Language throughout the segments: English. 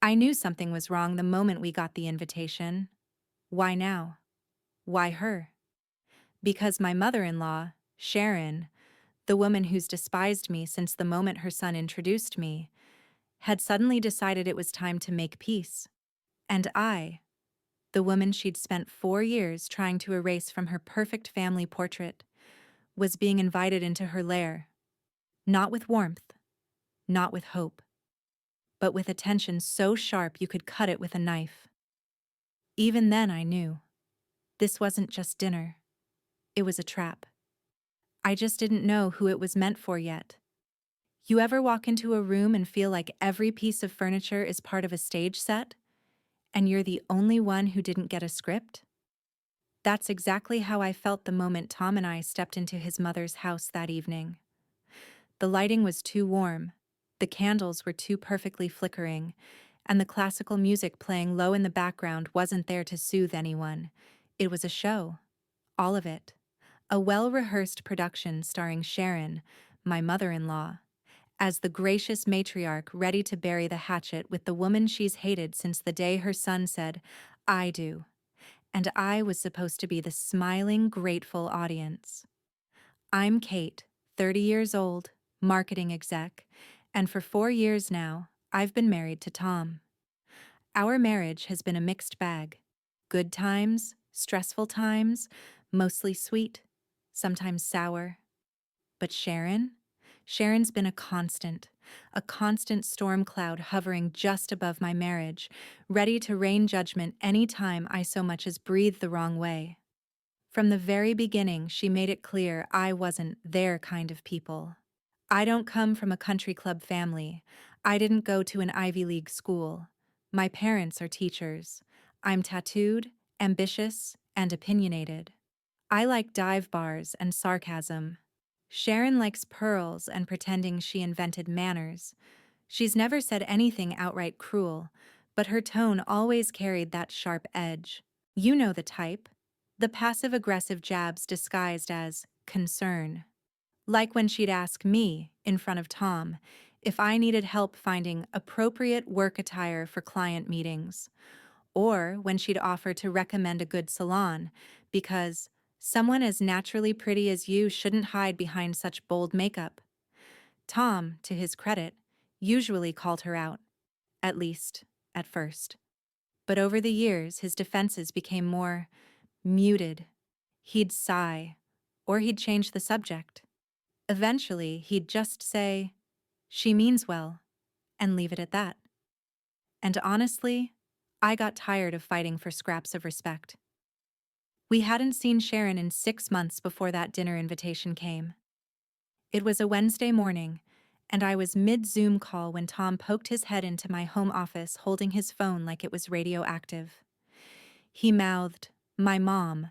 I knew something was wrong the moment we got the invitation. Why now? Why her? Because my mother-in-law, Sharon, the woman who's despised me since the moment her son introduced me, had suddenly decided it was time to make peace. And I, the woman she'd spent 4 years trying to erase from her perfect family portrait, was being invited into her lair, not with warmth, not with hope, but with attention so sharp you could cut it with a knife. Even then I knew. This wasn't just dinner. It was a trap. I just didn't know who it was meant for yet. You ever walk into a room and feel like every piece of furniture is part of a stage set, and you're the only one who didn't get a script? That's exactly how I felt the moment Tom and I stepped into his mother's house that evening. The lighting was too warm, the candles were too perfectly flickering, and the classical music playing low in the background wasn't there to soothe anyone. It was a show. All of it. A well-rehearsed production starring Sharon, my mother-in-law, as the gracious matriarch ready to bury the hatchet with the woman she's hated since the day her son said, "I do." And I was supposed to be the smiling, grateful audience. I'm Kate, 30 years old, marketing exec, and for 4 years now, I've been married to Tom. Our marriage has been a mixed bag. Good times, stressful times, mostly sweet, sometimes sour. But Sharon? Sharon's been a constant storm cloud hovering just above my marriage, ready to rain judgment any time I so much as breathe the wrong way. From the very beginning, she made it clear I wasn't their kind of people. I don't come from a country club family. I didn't go to an Ivy League school. My parents are teachers. I'm tattooed, ambitious, and opinionated. I like dive bars and sarcasm. Sharon likes pearls and pretending she invented manners. She's never said anything outright cruel, but her tone always carried that sharp edge. You know the type. The passive-aggressive jabs disguised as concern. Like when she'd ask me, in front of Tom, if I needed help finding appropriate work attire for client meetings, or when she'd offer to recommend a good salon, because someone as naturally pretty as you shouldn't hide behind such bold makeup. Tom, to his credit, usually called her out, at least, at first. But over the years, his defenses became more muted. He'd sigh, or he'd change the subject. Eventually, he'd just say, "She means well," and leave it at that. And honestly, I got tired of fighting for scraps of respect. We hadn't seen Sharon in 6 months before that dinner invitation came. It was a Wednesday morning, and I was mid-Zoom call when Tom poked his head into my home office holding his phone like it was radioactive. He mouthed, "My mom,"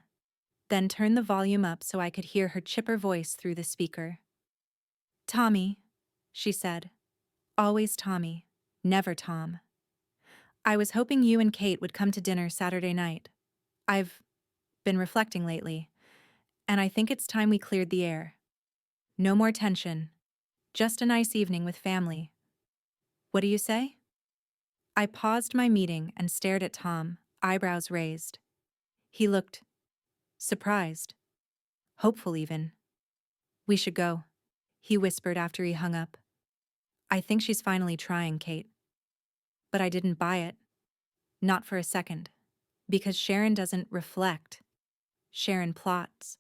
then turned the volume up so I could hear her chipper voice through the speaker. "Tommy," she said. "Always Tommy, never Tom. I was hoping you and Kate would come to dinner Saturday night. I've been reflecting lately, and I think it's time we cleared the air. No more tension. Just a nice evening with family. What do you say?" I paused my meeting and stared at Tom, eyebrows raised. He looked surprised, hopeful even. "We should go," he whispered after he hung up. "I think she's finally trying, Kate." But I didn't buy it. Not for a second. Because Sharon doesn't reflect. Sharon plots.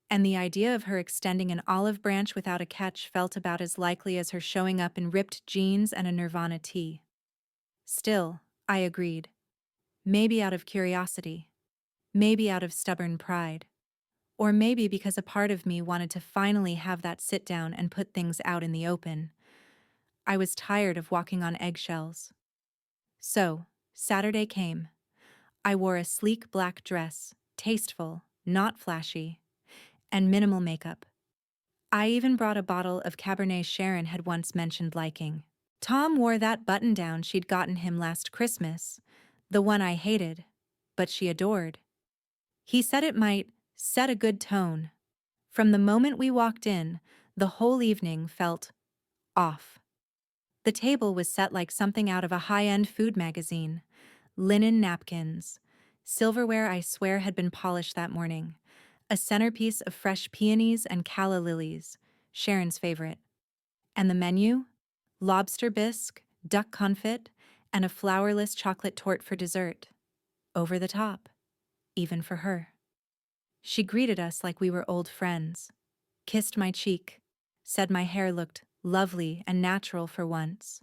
And the idea of her extending an olive branch without a catch felt about as likely as her showing up in ripped jeans and a Nirvana tee. Still, I agreed. Maybe out of curiosity. Maybe out of stubborn pride. Or maybe because a part of me wanted to finally have that sit down and put things out in the open. I was tired of walking on eggshells. So, Saturday came. I wore a sleek black dress, tasteful, not flashy, and minimal makeup. I even brought a bottle of Cabernet Sharon had once mentioned liking. Tom wore that button-down she'd gotten him last Christmas, the one I hated, but she adored. He said it might set a good tone. From the moment we walked in, the whole evening felt off. The table was set like something out of a high-end food magazine. Linen napkins. Silverware I swear had been polished that morning. A centerpiece of fresh peonies and calla lilies, Sharon's favorite. And the menu? Lobster bisque, duck confit, and a flourless chocolate torte for dessert. Over the top, even for her. She greeted us like we were old friends, kissed my cheek, said my hair looked lovely and natural for once,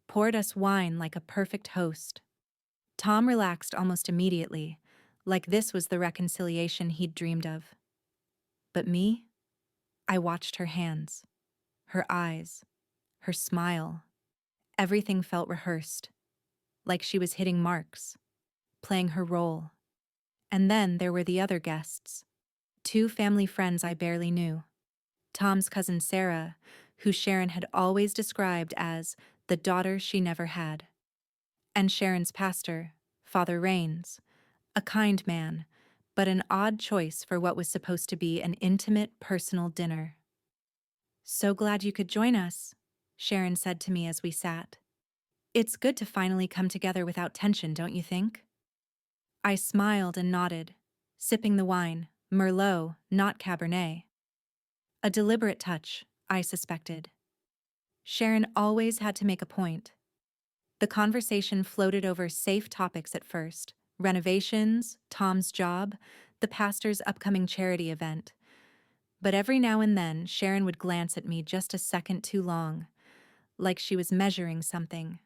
poured us wine like a perfect host. Tom relaxed almost immediately, like this was the reconciliation he'd dreamed of. But me? I watched her hands, her eyes, her smile. Everything felt rehearsed, like she was hitting marks, playing her role. And then there were the other guests, two family friends I barely knew. Tom's cousin Sarah, who Sharon had always described as the daughter she never had. And Sharon's pastor, Father Rains, a kind man, but an odd choice for what was supposed to be an intimate, personal dinner. "So glad you could join us," Sharon said to me as we sat. "It's good to finally come together without tension, don't you think?" I smiled and nodded, sipping the wine, Merlot, not Cabernet. A deliberate touch, I suspected. Sharon always had to make a point. The conversation floated over safe topics at first: renovations, Tom's job, the pastor's upcoming charity event. But every now and then, Sharon would glance at me just a second too long, like she was measuring something,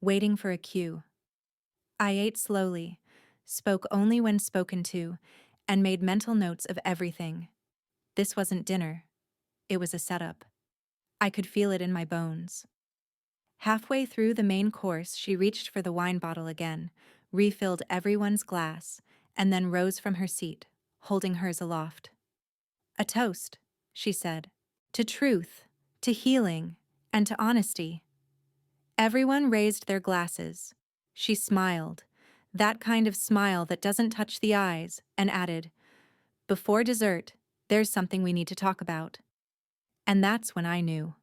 waiting for a cue. I ate slowly, spoke only when spoken to, and made mental notes of everything. This wasn't dinner. It was a setup. I could feel it in my bones. Halfway through the main course, she reached for the wine bottle again, refilled everyone's glass, and then rose from her seat, holding hers aloft. "A toast," she said, "to truth, to healing, and to honesty." Everyone raised their glasses. She smiled, that kind of smile that doesn't touch the eyes, and added, "Before dessert, there's something we need to talk about." And that's when I knew.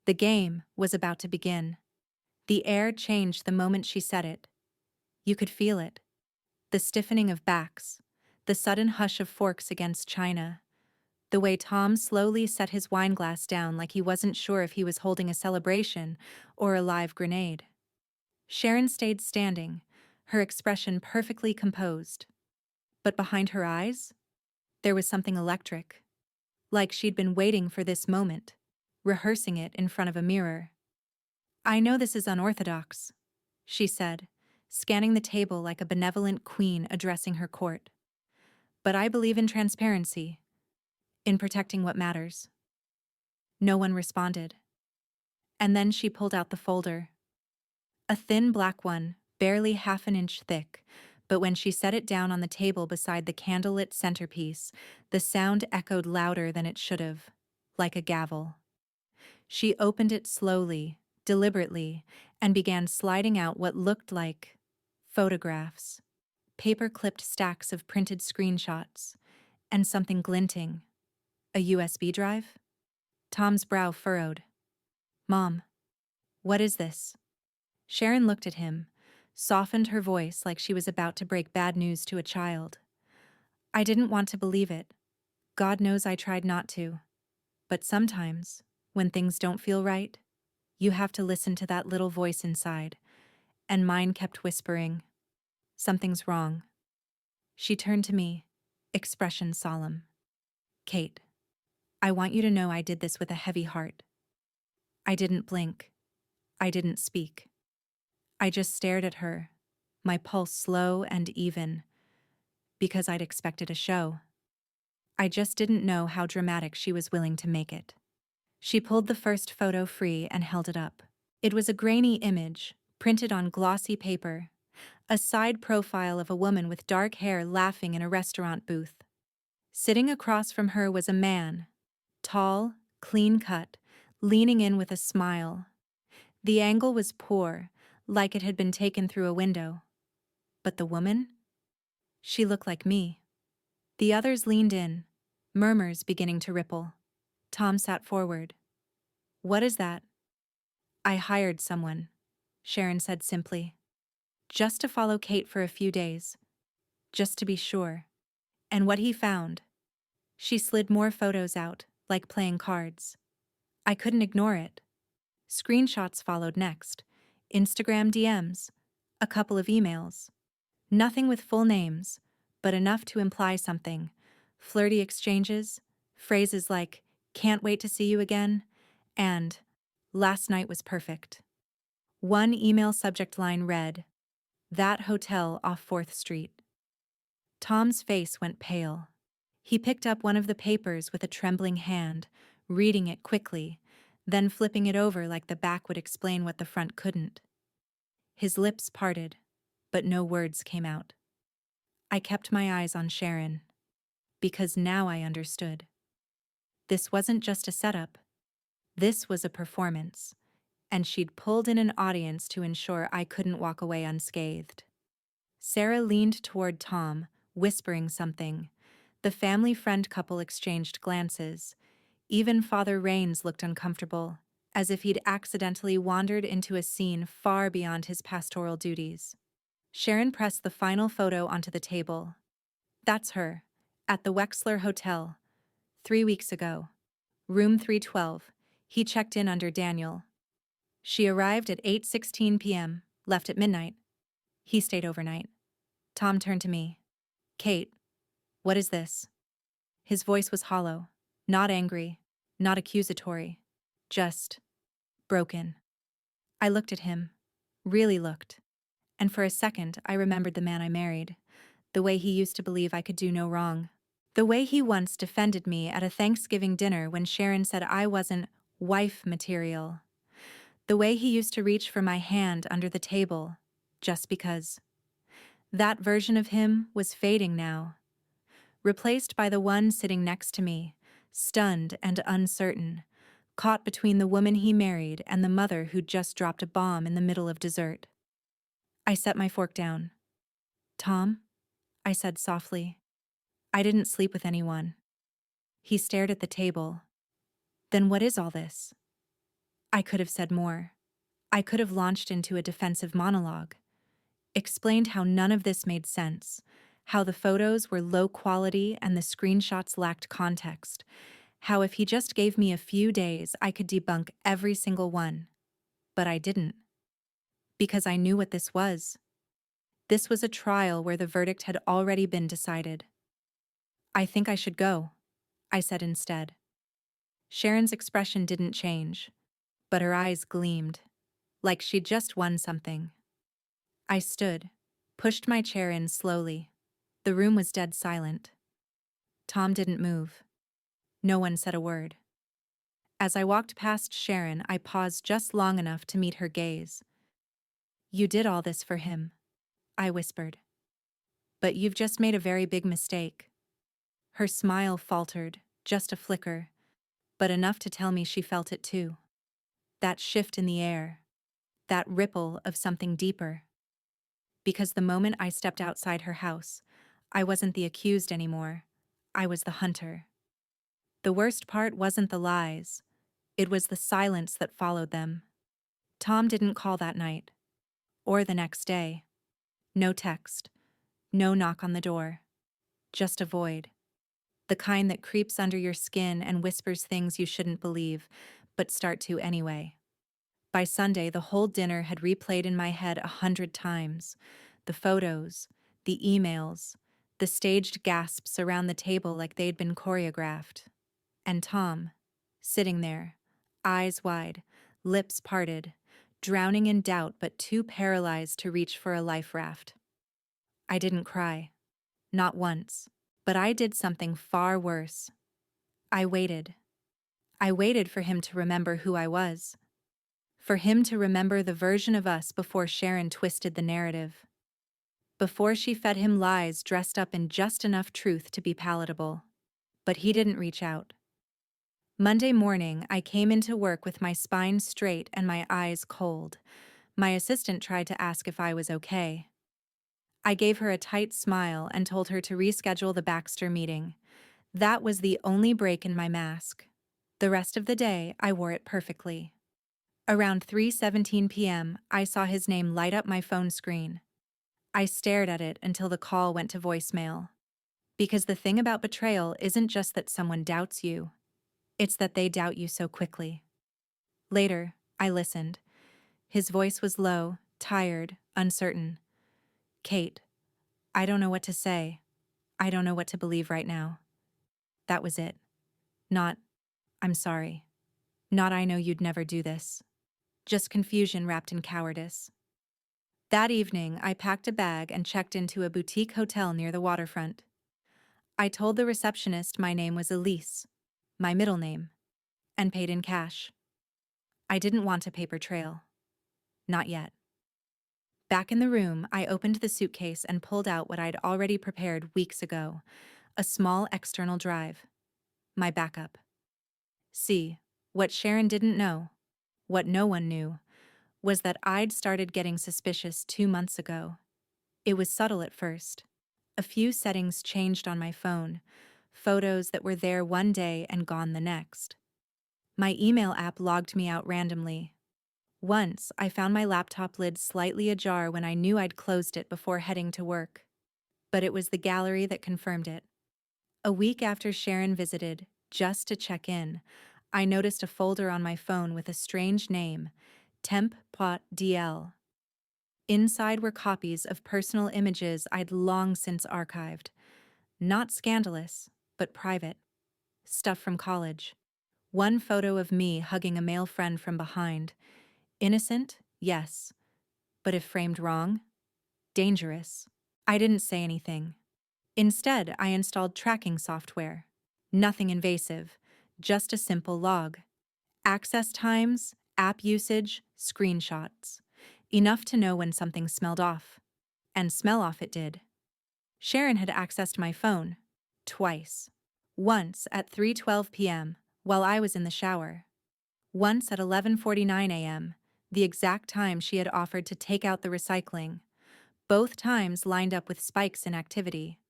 The game was about to begin. The air changed the moment she said it. You could feel it. The stiffening of backs, the sudden hush of forks against china, the way Tom slowly set his wineglass down like he wasn't sure if he was holding a celebration or a live grenade. Sharon stayed standing, her expression perfectly composed. But behind her eyes, there was something electric, like she'd been waiting for this moment, rehearsing it in front of a mirror. "I know this is unorthodox," she said, scanning the table like a benevolent queen addressing her court. "But I believe in transparency, in protecting what matters." No one responded. And then she pulled out the folder. A thin black one, barely half an inch thick, but when she set it down on the table beside the candlelit centerpiece, the sound echoed louder than it should have, like a gavel. She opened it slowly, deliberately, and began sliding out what looked like photographs, paper-clipped stacks of printed screenshots, and something glinting. A USB drive? Tom's brow furrowed. "Mom, what is this?" Sharon looked at him, softened her voice like she was about to break bad news to a child. I didn't want to believe it. God knows I tried not to. But sometimes, when things don't feel right, you have to listen to that little voice inside, and mine kept whispering, "Something's wrong." She turned to me, expression solemn. "Kate, I want you to know I did this with a heavy heart." I didn't blink. I didn't speak. I just stared at her, my pulse slow and even, because I'd expected a show. I just didn't know how dramatic she was willing to make it. She pulled the first photo free and held it up. It was a grainy image, printed on glossy paper, a side profile of a woman with dark hair laughing in a restaurant booth. Sitting across from her was a man, tall, clean-cut, leaning in with a smile. The angle was poor, like it had been taken through a window. But the woman? She looked like me. The others leaned in, murmurs beginning to ripple. Tom sat forward. "What is that?" I hired someone, Sharon said simply. Just to follow Kate for a few days. Just to be sure. And what he found? She slid more photos out, like playing cards. I couldn't ignore it. Screenshots followed next. Instagram DMs. A couple of emails. Nothing with full names, but enough to imply something. Flirty exchanges, phrases like, "Can't wait to see you again," and "Last night was perfect." One email subject line read, "That hotel off 4th Street." Tom's face went pale. He picked up one of the papers with a trembling hand, reading it quickly, then flipping it over like the back would explain what the front couldn't. His lips parted, but no words came out. I kept my eyes on Sharon, because now I understood. This wasn't just a setup. This was a performance, and she'd pulled in an audience to ensure I couldn't walk away unscathed. Sarah leaned toward Tom, whispering something. The family-friend couple exchanged glances. Even Father Raines looked uncomfortable, as if he'd accidentally wandered into a scene far beyond his pastoral duties. Sharon pressed the final photo onto the table. That's her, at the Wexler Hotel, 3 weeks ago. Room 312. He checked in under Daniel. She arrived at 8:16 p.m., left at midnight. He stayed overnight. Tom turned to me. Kate, what is this? His voice was hollow, not angry, not accusatory, just broken. I looked at him, really looked, and for a second I remembered the man I married, the way he used to believe I could do no wrong. The way he once defended me at a Thanksgiving dinner when Sharon said I wasn't wife material. The way he used to reach for my hand under the table, just because. That version of him was fading now, replaced by the one sitting next to me, stunned and uncertain, caught between the woman he married and the mother who'd just dropped a bomb in the middle of dessert. I set my fork down. Tom, I said softly, I didn't sleep with anyone. He stared at the table. Then what is all this? I could have said more. I could have launched into a defensive monologue, explained how none of this made sense, how the photos were low quality and the screenshots lacked context, how if he just gave me a few days I could debunk every single one. But I didn't. Because I knew what this was. This was a trial where the verdict had already been decided. I think I should go, I said instead. Sharon's expression didn't change, but her eyes gleamed, like she'd just won something. I stood, pushed my chair in slowly. The room was dead silent. Tom didn't move. No one said a word. As I walked past Sharon, I paused just long enough to meet her gaze. You did all this for him, I whispered. But you've just made a very big mistake. Her smile faltered, just a flicker, but enough to tell me she felt it too. That shift in the air, that ripple of something deeper. Because the moment I stepped outside her house, I wasn't the accused anymore. I was the hunter. The worst part wasn't the lies. It was the silence that followed them. Tom didn't call that night. Or the next day. No text. No knock on the door. Just a void. The kind that creeps under your skin and whispers things you shouldn't believe, but start to anyway. By Sunday, the whole dinner had replayed in my head 100 times. The photos, the emails, the staged gasps around the table like they'd been choreographed. And Tom, sitting there, eyes wide, lips parted, drowning in doubt but too paralyzed to reach for a life raft. I didn't cry. Not once. But I did something far worse. I waited. I waited for him to remember who I was. For him to remember the version of us before Sharon twisted the narrative. Before she fed him lies dressed up in just enough truth to be palatable. But he didn't reach out. Monday morning, I came into work with my spine straight and my eyes cold. My assistant tried to ask if I was okay. I gave her a tight smile and told her to reschedule the Baxter meeting. That was the only break in my mask. The rest of the day, I wore it perfectly. Around 3:17 p.m., I saw his name light up my phone screen. I stared at it until the call went to voicemail. Because the thing about betrayal isn't just that someone doubts you, it's that they doubt you so quickly. Later, I listened. His voice was low, tired, uncertain. "Kate, I don't know what to say. I don't know what to believe right now." That was it. Not, "I'm sorry." Not, "I know you'd never do this." Just confusion wrapped in cowardice. That evening, I packed a bag and checked into a boutique hotel near the waterfront. I told the receptionist my name was Elise, my middle name, and paid in cash. I didn't want a paper trail. Not yet. Back in the room, I opened the suitcase and pulled out what I'd already prepared weeks ago, a small external drive. My backup. See, what Sharon didn't know, what no one knew, was that I'd started getting suspicious 2 months ago. It was subtle at first. A few settings changed on my phone, photos that were there one day and gone the next. My email app logged me out randomly. Once, I found my laptop lid slightly ajar when I knew I'd closed it before heading to work. But it was the gallery that confirmed it. A week after Sharon visited, just to check in, I noticed a folder on my phone with a strange name, temp.dl. Inside were copies of personal images I'd long since archived. Not scandalous, but private. Stuff from college. One photo of me hugging a male friend from behind. Innocent, yes. But if framed wrong, dangerous. I didn't say anything. Instead, I installed tracking software. Nothing invasive, just a simple log. Access times, app usage, screenshots. Enough to know when something smelled off. And smell off it did. Sharon had accessed my phone. Twice. Once at 3:12 p.m., while I was in the shower. Once at 11:49 a.m., the exact time she had offered to take out the recycling. Both times lined up with spikes in activity.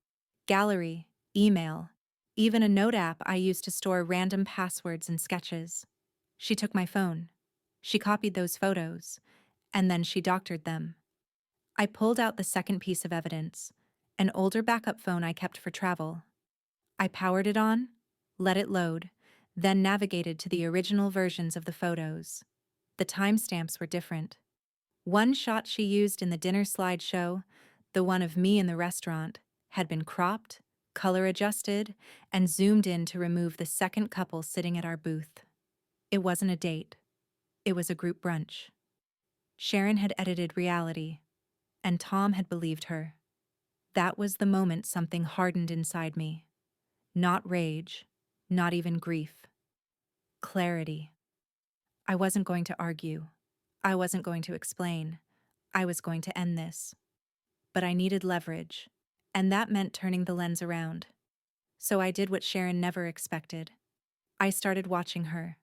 Gallery, email, even a note app I used to store random passwords and sketches. She took my phone. She copied those photos, and then she doctored them. I pulled out the second piece of evidence, an older backup phone I kept for travel. I powered it on, let it load, then navigated to the original versions of the photos. The timestamps were different. One shot she used in the dinner slideshow, the one of me in the restaurant, had been cropped, color adjusted, and zoomed in to remove the second couple sitting at our booth. It wasn't a date. It was a group brunch. Sharon had edited reality, and Tom had believed her. That was the moment something hardened inside me. Not rage, not even grief. Clarity. I wasn't going to argue. I wasn't going to explain. I was going to end this. But I needed leverage, and that meant turning the lens around. So I did what Sharon never expected. I started watching her.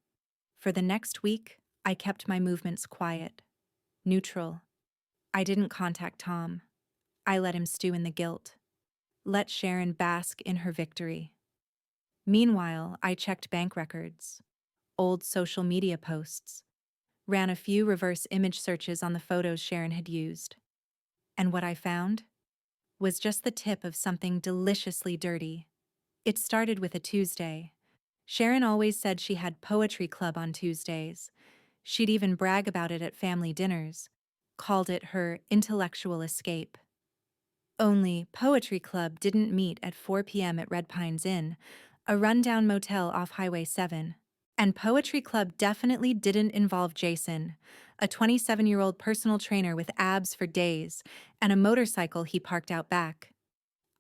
For the next week, I kept my movements quiet, neutral. I didn't contact Tom. I let him stew in the guilt. Let Sharon bask in her victory. Meanwhile, I checked bank records, old social media posts, ran a few reverse image searches on the photos Sharon had used. And what I found was just the tip of something deliciously dirty. It started with a Tuesday. Sharon always said she had poetry club on Tuesdays. She'd even brag about it at family dinners, called it her intellectual escape. Only poetry club didn't meet at 4 p.m. at Red Pines Inn, a rundown motel off Highway 7. And poetry club definitely didn't involve Jason, a 27-year-old personal trainer with abs for days and a motorcycle he parked out back.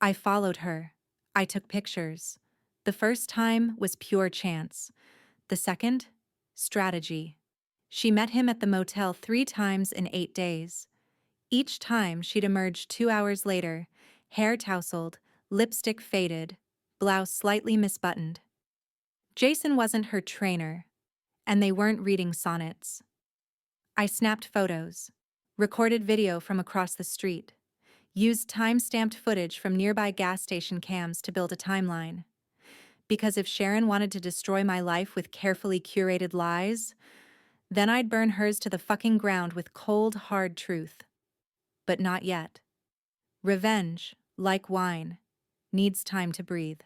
I followed her. I took pictures. The first time was pure chance. The second, strategy. She met him at the motel 3 times in 8 days. Each time she'd emerge 2 hours later, hair tousled, lipstick faded, blouse slightly misbuttoned. Jason wasn't her trainer, and they weren't reading sonnets. I snapped photos, recorded video from across the street, used time-stamped footage from nearby gas station cams to build a timeline. Because if Sharon wanted to destroy my life with carefully curated lies, Then I'd burn hers to the fucking ground with cold, hard truth. But not yet. Revenge, like wine, needs time to breathe.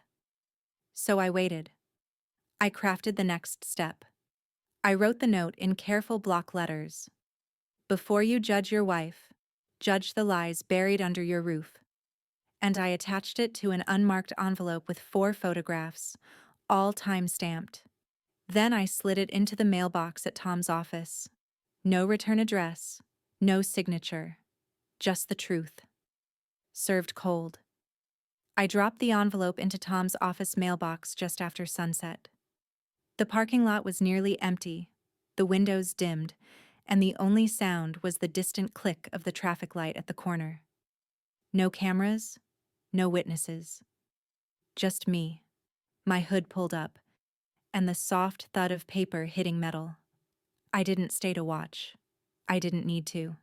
So I waited. I crafted the next step. I wrote the note in careful block letters. Before you judge your wife, judge the lies buried under your roof. And I attached it to an unmarked envelope with 4 photographs, all time-stamped. Then I slid it into the mailbox at Tom's office. No return address, no signature, just the truth. Served cold. I dropped the envelope into Tom's office mailbox just after sunset. The parking lot was nearly empty, the windows dimmed, and the only sound was the distant click of the traffic light at the corner. No cameras, no witnesses. Just me, my hood pulled up, and the soft thud of paper hitting metal. I didn't stay to watch. I didn't need to.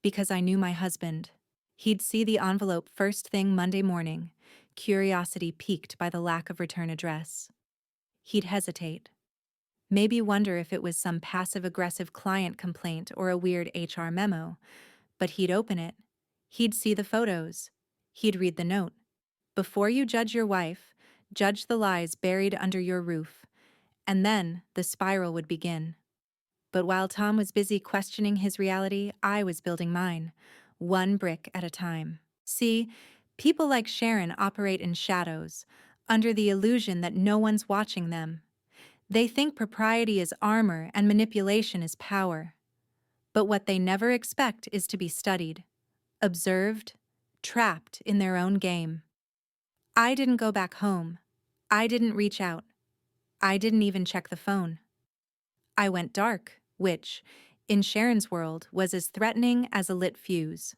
Because I knew my husband. He'd see the envelope first thing Monday morning, curiosity piqued by the lack of return address. He'd hesitate. Maybe wonder if it was some passive-aggressive client complaint or a weird HR memo, but he'd open it. He'd see the photos. He'd read the note. Before you judge your wife, judge the lies buried under your roof. And then the spiral would begin. But while Tom was busy questioning his reality, I was building mine, one brick at a time. See, people like Sharon operate in shadows, under the illusion that no one's watching them. They think propriety is armor and manipulation is power. But what they never expect is to be studied, observed, trapped in their own game. I didn't go back home. I didn't reach out. I didn't even check the phone. I went dark, which, in Sharon's world, was as threatening as a lit fuse.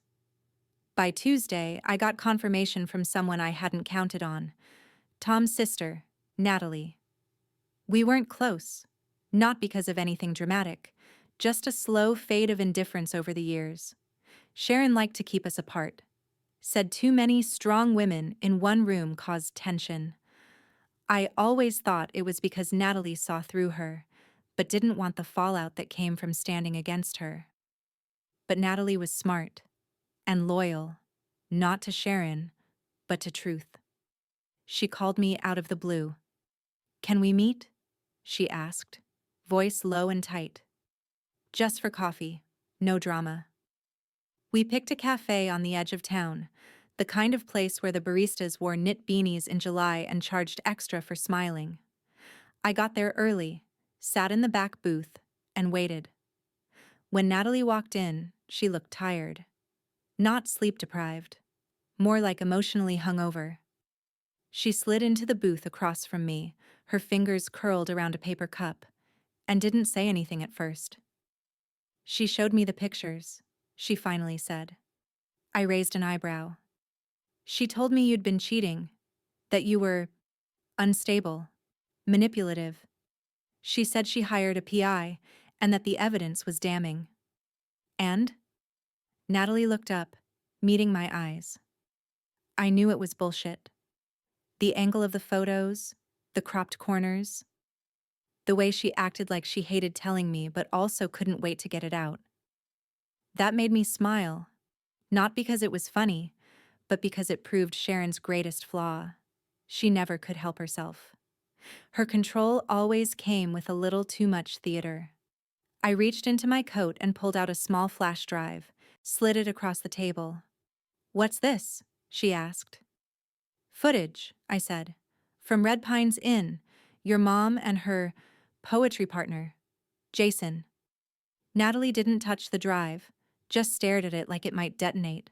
By Tuesday, I got confirmation from someone I hadn't counted on. Tom's sister, Natalie. We weren't close, not because of anything dramatic, just a slow fade of indifference over the years. Sharon liked to keep us apart. Said too many strong women in one room caused tension. I always thought it was because Natalie saw through her, but didn't want the fallout that came from standing against her. But Natalie was smart and loyal, not to Sharon, but to truth. She called me out of the blue. "Can we meet?" she asked, voice low and tight. "Just for coffee, no drama." We picked a cafe on the edge of town, the kind of place where the baristas wore knit beanies in July and charged extra for smiling. I got there early, sat in the back booth, and waited. When Natalie walked in, she looked tired. Not sleep-deprived, more like emotionally hungover. She slid into the booth across from me, her fingers curled around a paper cup, and didn't say anything at first. "She showed me the pictures," she finally said. I raised an eyebrow. "She told me you'd been cheating, that you were unstable, manipulative. She said she hired a PI, and that the evidence was damning." "And?" Natalie looked up, meeting my eyes. I knew it was bullshit. The angle of the photos, the cropped corners, the way she acted like she hated telling me but also couldn't wait to get it out. That made me smile, not because it was funny, but because it proved Sharon's greatest flaw. She never could help herself. Her control always came with a little too much theater. I reached into my coat and pulled out a small flash drive, slid it across the table. "What's this?" she asked. "Footage," I said. "From Red Pines Inn, your mom and her poetry partner, Jason." Natalie didn't touch the drive, just stared at it like it might detonate.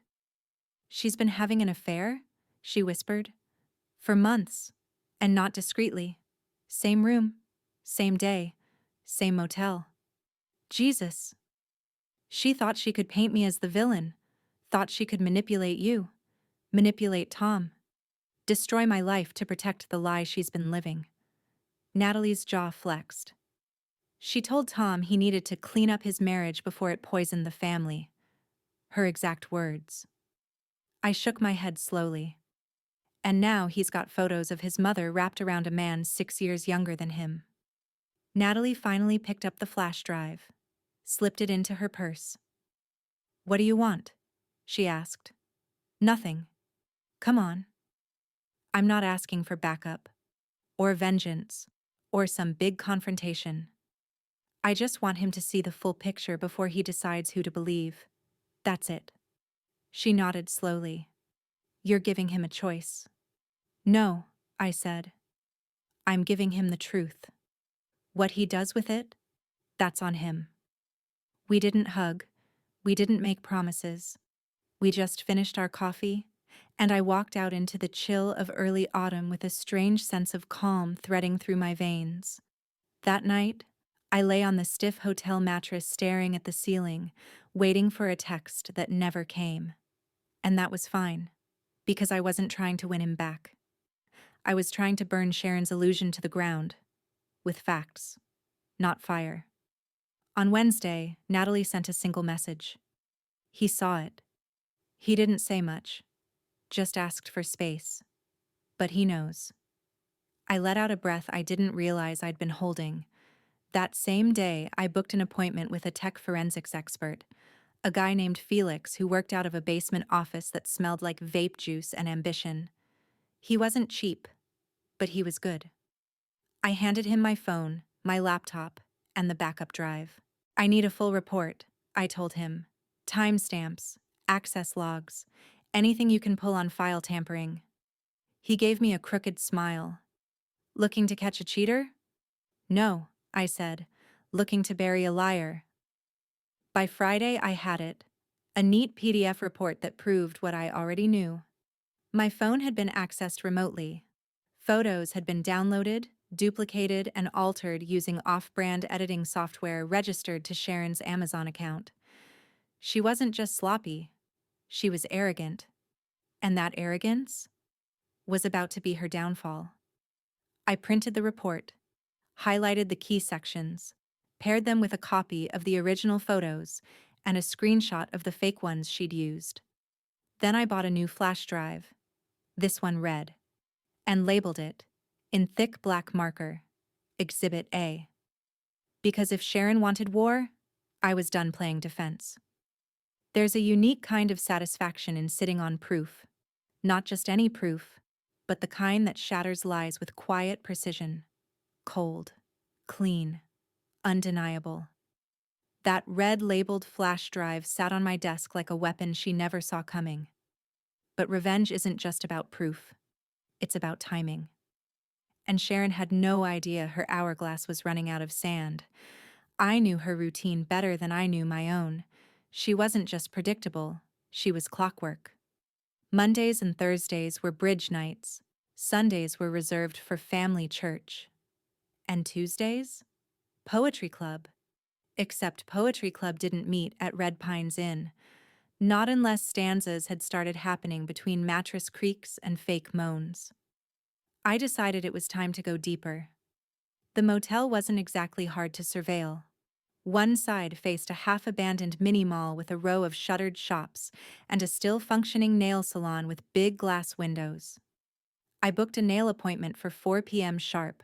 "She's been having an affair?" she whispered. "For months, and not discreetly. Same room, same day, same motel. Jesus. She thought she could paint me as the villain, thought she could manipulate you, manipulate Tom, destroy my life to protect the lie she's been living." Natalie's jaw flexed. She told Tom he needed to clean up his marriage before it poisoned the family. Her exact words. I shook my head slowly. And now he's got photos of his mother wrapped around a man 6 years younger than him. Natalie finally picked up the flash drive, slipped it into her purse. "What do you want?" she asked. "Nothing. Come on." I'm not asking for backup, or vengeance, or some big confrontation. I just want him to see the full picture before he decides who to believe. That's it. She nodded slowly. "You're giving him a choice." "No," I said. "I'm giving him the truth. What he does with it, that's on him." We didn't hug. We didn't make promises. We just finished our coffee, and I walked out into the chill of early autumn with a strange sense of calm threading through my veins. That night, I lay on the stiff hotel mattress staring at the ceiling, waiting for a text that never came. And that was fine, because I wasn't trying to win him back. I was trying to burn Sharon's illusion to the ground, with facts, not fire. On Wednesday, Natalie sent a single message. He saw it. He didn't say much, just asked for space. But he knows. I let out a breath I didn't realize I'd been holding. That same day, I booked an appointment with a tech forensics expert, a guy named Felix who worked out of a basement office that smelled like vape juice and ambition. He wasn't cheap, but he was good. I handed him my phone, my laptop, and the backup drive. "I need a full report," I told him. "Timestamps, access logs, anything you can pull on file tampering." He gave me a crooked smile. "Looking to catch a cheater?" "No," I said. "Looking to bury a liar." By Friday, I had it. A neat PDF report that proved what I already knew. My phone had been accessed remotely. Photos had been downloaded, duplicated, and altered using off-brand editing software registered to Sharon's Amazon account. She wasn't just sloppy, she was arrogant. And that arrogance was about to be her downfall. I printed the report, highlighted the key sections, paired them with a copy of the original photos and a screenshot of the fake ones she'd used. Then I bought a new flash drive, this one red, and labeled it, in thick black marker, Exhibit A. Because if Sharon wanted war, I was done playing defense. There's a unique kind of satisfaction in sitting on proof. Not just any proof, but the kind that shatters lies with quiet precision. Cold, clean, undeniable. That red-labeled flash drive sat on my desk like a weapon she never saw coming. But revenge isn't just about proof. It's about timing. And Sharon had no idea her hourglass was running out of sand. I knew her routine better than I knew my own. She wasn't just predictable, she was clockwork. Mondays and Thursdays were bridge nights. Sundays were reserved for family church. And Tuesdays? Poetry club. Except poetry club didn't meet at Red Pines Inn. Not unless stanzas had started happening between mattress creaks and fake moans. I decided it was time to go deeper. The motel wasn't exactly hard to surveil. One side faced a half-abandoned mini-mall with a row of shuttered shops and a still-functioning nail salon with big glass windows. I booked a nail appointment for 4 p.m. sharp,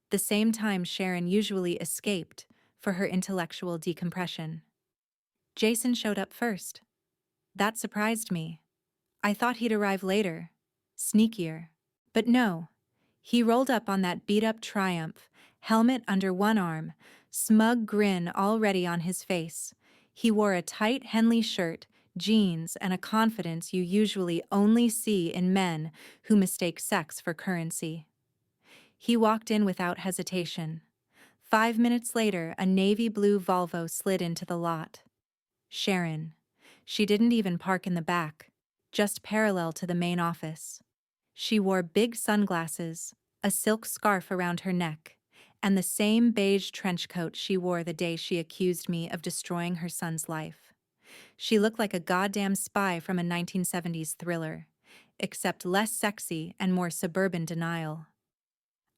the same time Sharon usually escaped for her intellectual decompression. Jason showed up first. That surprised me. I thought he'd arrive later, sneakier. But no, he rolled up on that beat-up Triumph, helmet under one arm, smug grin already on his face. He wore a tight Henley shirt, jeans, and a confidence you usually only see in men who mistake sex for currency. He walked in without hesitation. 5 minutes later, a navy blue Volvo slid into the lot. Sharon. She didn't even park in the back, just parallel to the main office. She wore big sunglasses, a silk scarf around her neck, and the same beige trench coat she wore the day she accused me of destroying her son's life. She looked like a goddamn spy from a 1970s thriller, except less sexy and more suburban denial.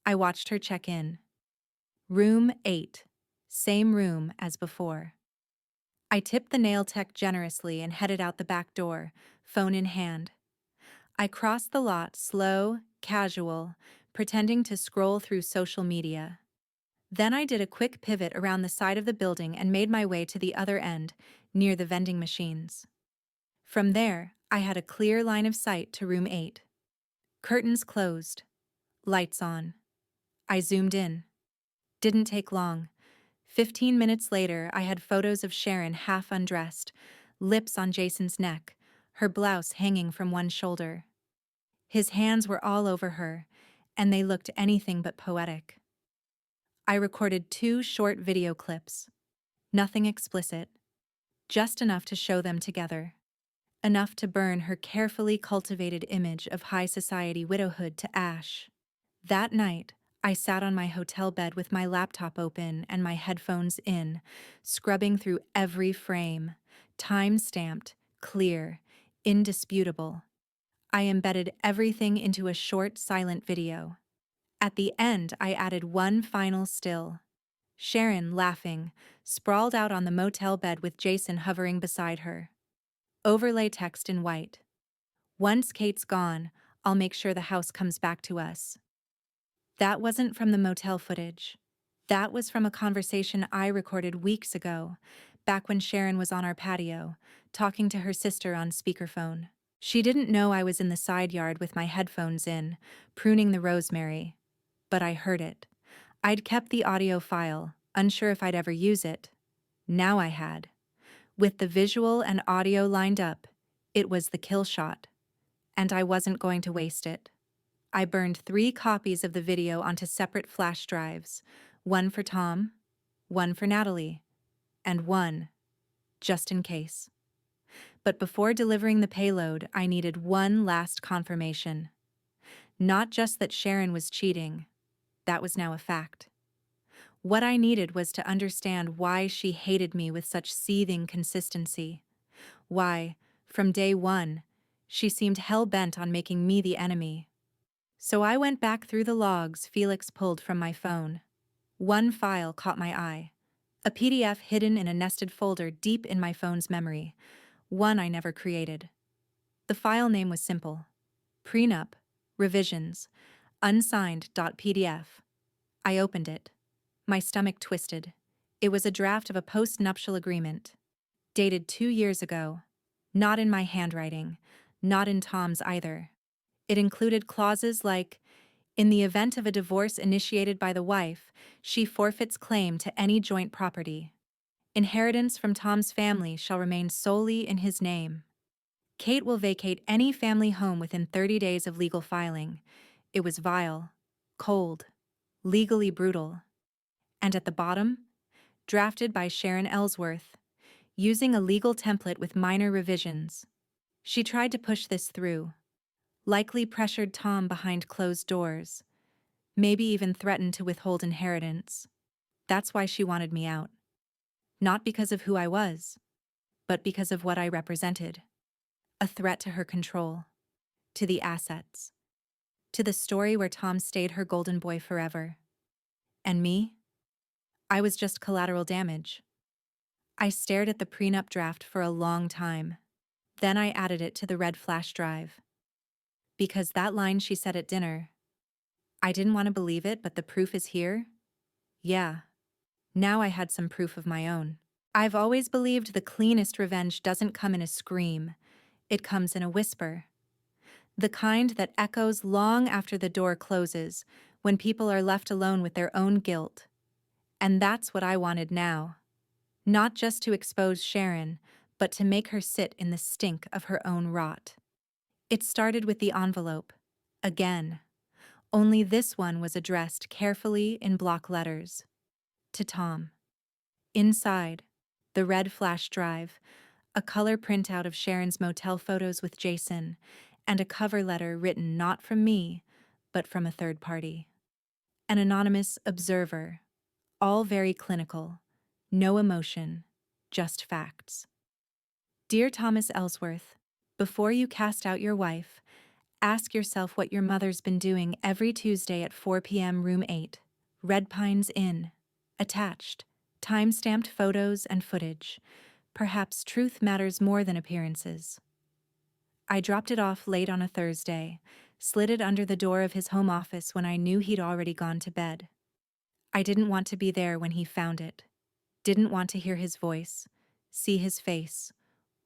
I watched her check in. Room 8, same room as before. I tipped the nail tech generously and headed out the back door, phone in hand. I crossed the lot slow, casual, pretending to scroll through social media. Then I did a quick pivot around the side of the building and made my way to the other end, near the vending machines. From there, I had a clear line of sight to room 8. Curtains closed. Lights on. I zoomed in. Didn't take long. 15 minutes later, I had photos of Sharon half undressed, lips on Jason's neck, her blouse hanging from one shoulder. His hands were all over her, and they looked anything but poetic. I recorded 2 short video clips. Nothing explicit. Just enough to show them together. Enough to burn her carefully cultivated image of high society widowhood to ash. That night, I sat on my hotel bed with my laptop open and my headphones in, scrubbing through every frame, time-stamped, clear, indisputable. I embedded everything into a short, silent video. At the end, I added one final still. Sharon, laughing, sprawled out on the motel bed with Jason hovering beside her. Overlay text in white. Once Kate's gone, I'll make sure the house comes back to us. That wasn't from the motel footage. That was from a conversation I recorded weeks ago, back when Sharon was on our patio, talking to her sister on speakerphone. She didn't know I was in the side yard with my headphones in, pruning the rosemary. But I heard it. I'd kept the audio file, unsure if I'd ever use it. Now I had. With the visual and audio lined up, it was the kill shot. And I wasn't going to waste it. I burned 3 copies of the video onto separate flash drives, one for Tom, one for Natalie, and one, just in case. But before delivering the payload, I needed one last confirmation. Not just that Sharon was cheating. That was now a fact. What I needed was to understand why she hated me with such seething consistency. Why, from day one, she seemed hell-bent on making me the enemy. So I went back through the logs Felix pulled from my phone. One file caught my eye. A PDF hidden in a nested folder deep in my phone's memory. One I never created. The file name was simple. Prenup, revisions, unsigned.pdf. I opened it. My stomach twisted. It was a draft of a post-nuptial agreement. Dated 2 years ago. Not in my handwriting. Not in Tom's either. It included clauses like, in the event of a divorce initiated by the wife, she forfeits claim to any joint property. Inheritance from Tom's family shall remain solely in his name. Kate will vacate any family home within 30 days of legal filing. It was vile, cold, legally brutal. And at the bottom, drafted by Sharon Ellsworth, using a legal template with minor revisions. She tried to push this through, likely pressured Tom behind closed doors, maybe even threatened to withhold inheritance. That's why she wanted me out. Not because of who I was, but because of what I represented. A threat to her control, to the assets, to the story where Tom stayed her golden boy forever. And me? I was just collateral damage. I stared at the prenup draft for a long time. Then I added it to the red flash drive. Because that line she said at dinner, I didn't want to believe it, but the proof is here? Yeah. Now I had some proof of my own. I've always believed the cleanest revenge doesn't come in a scream. It comes in a whisper. The kind that echoes long after the door closes, when people are left alone with their own guilt. And that's what I wanted now. Not just to expose Sharon, but to make her sit in the stink of her own rot. It started with the envelope. Again. Only this one was addressed carefully in block letters. To Tom. Inside, the red flash drive, a color printout of Sharon's motel photos with Jason, and a cover letter written not from me, but from a third party. An anonymous observer. All very clinical. No emotion, just facts. Dear Thomas Ellsworth, before you cast out your wife, ask yourself what your mother's been doing every Tuesday at 4 p.m. room 8, Red Pines Inn. Attached, time-stamped photos and footage. Perhaps truth matters more than appearances. I dropped it off late on a Thursday, slid it under the door of his home office when I knew he'd already gone to bed. I didn't want to be there when he found it, didn't want to hear his voice, see his face,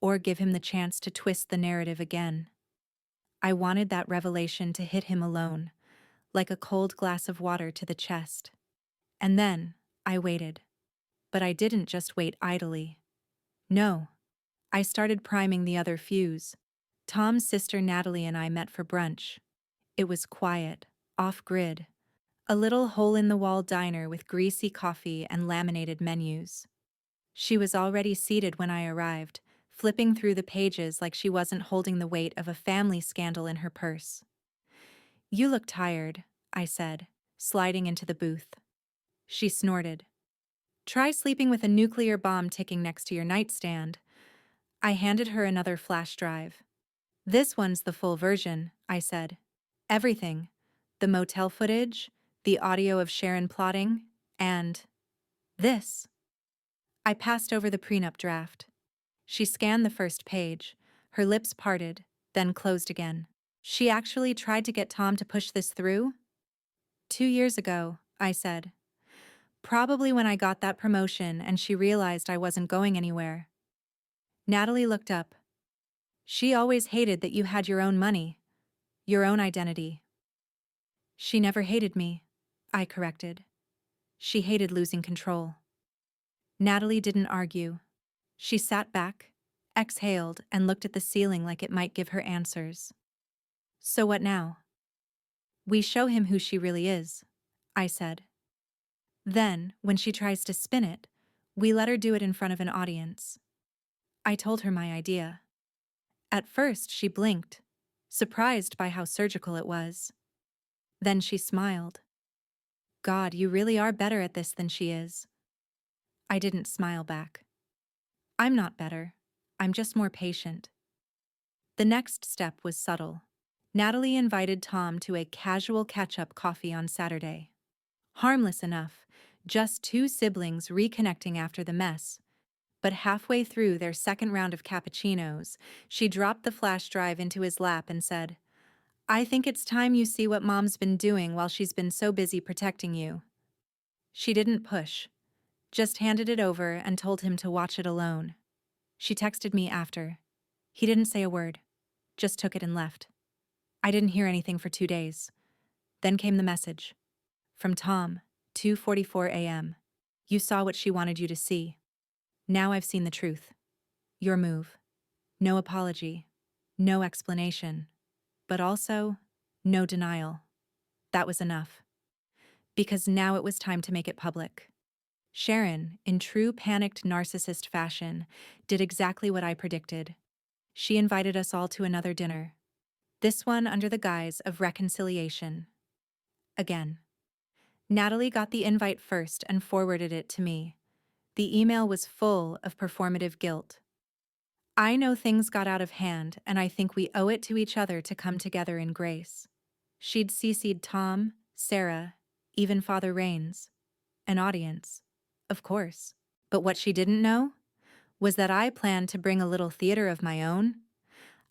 or give him the chance to twist the narrative again. I wanted that revelation to hit him alone, like a cold glass of water to the chest. And then, I waited. But I didn't just wait idly. No. I started priming the other fuse. Tom's sister Natalie and I met for brunch. It was quiet, off-grid. A little hole-in-the-wall diner with greasy coffee and laminated menus. She was already seated when I arrived, flipping through the pages like she wasn't holding the weight of a family scandal in her purse. "You look tired," I said, sliding into the booth. She snorted. "Try sleeping with a nuclear bomb ticking next to your nightstand." I handed her another flash drive. "This one's the full version," I said. "Everything. The motel footage, the audio of Sharon plotting, and this." I passed over the prenup draft. She scanned the first page, her lips parted, then closed again. "She actually tried to get Tom to push this through?" "2 years ago," I said. "Probably when I got that promotion and she realized I wasn't going anywhere." Natalie looked up. "She always hated that you had your own money, your own identity." "She never hated me," I corrected. "She hated losing control." Natalie didn't argue. She sat back, exhaled, and looked at the ceiling like it might give her answers. "So what now?" "We show him who she really is," I said. "Then, when she tries to spin it, we let her do it in front of an audience." I told her my idea. At first, she blinked, surprised by how surgical it was. Then she smiled. "God, you really are better at this than she is." I didn't smile back. "I'm not better. I'm just more patient." The next step was subtle. Natalie invited Tom to a casual catch-up coffee on Saturday. Harmless enough, just two siblings reconnecting after the mess. But halfway through their second round of cappuccinos, she dropped the flash drive into his lap and said, "I think it's time you see what Mom's been doing while she's been so busy protecting you." She didn't push, just handed it over and told him to watch it alone. She texted me after. He didn't say a word, just took it and left. I didn't hear anything for 2 days. Then came the message. From Tom, 2:44 a.m. "You saw what she wanted you to see. Now I've seen the truth. Your move. No apology. No explanation. But also, no denial." That was enough. Because now it was time to make it public. Sharon, in true panicked narcissist fashion, did exactly what I predicted. She invited us all to another dinner. This one under the guise of reconciliation. Again. Natalie got the invite first and forwarded it to me. The email was full of performative guilt. "I know things got out of hand, and I think we owe it to each other to come together in grace." She'd CC'd Tom, Sarah, even Father Rains. An audience. Of course. But what she didn't know was that I planned to bring a little theater of my own.